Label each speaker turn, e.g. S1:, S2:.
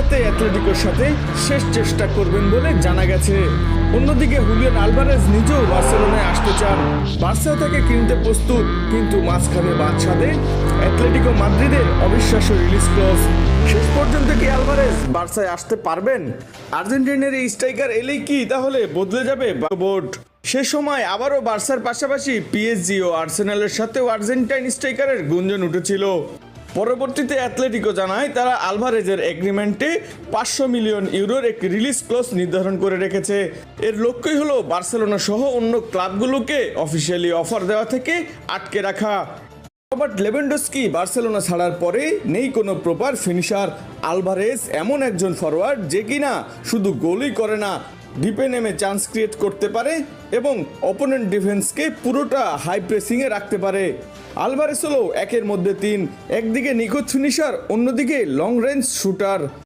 S1: এতে অ্যাথলেটিকোর সাথে শেষ চেষ্টা করবেন বলে জানা গেছে। অন্যদিকে হুলিয়ান আলভারেজ নিজেও বার্সেলোনায় আসতে চান, বার্সা তাকে কিনতে প্রস্তুত, কিন্তু মাঝখানে বাদ সাধে অ্যাথলেটিকো মাদ্রিদের অবিশ্বাস্য রিলিজ ক্লজ। শেষ পর্যন্ত কি আলভারেজ বার্সায় আসতে পারবেন? আর্জেন্টিনার এই স্ট্রাইকার এলেই কি তাহলে বদলে যাবে বোর্ড? সে সময় আবারও বার্সার পাশাপাশি পিএসজি ও আর্সেনালের সাথেও আর্জেন্টাইন স্ট্রাইকারের গুঞ্জন উঠেছিল। পরবর্তীতে অ্যাথলেটিকো জানায় তারা আলভারেজের এগ্রিমেন্টে 500 মিলিয়ন ইউরোর একটি রিলিজ ক্লজ নির্ধারণ করে রেখেছে। এর লক্ষ্যই হলো বার্সেলোনা সহ অন্য ক্লাবগুলোকে অফিসিয়ালি অফার দেওয়া থেকে আটকে রাখা। রবার্ট লেভানডস্কি বার্সেলোনা ছাড়ার পরে নেই কোনো প্রপার ফিনিশার। আলভারেজ এমন একজন ফরওয়ার্ড যে কিনা শুধু গোলই করে না, ডিপে নেমে চান্স ক্রিয়েট করতে পারে এবং অপোনেন্ট ডিফেন্সকে পুরোটা হাই প্রেসিংয়ে রাখতে পারে। আলভারেজ হলো একের মধ্যে তিন, একদিকে নিখুঁত ফিনিশার, অন্যদিকে লং রেঞ্জ শুটার।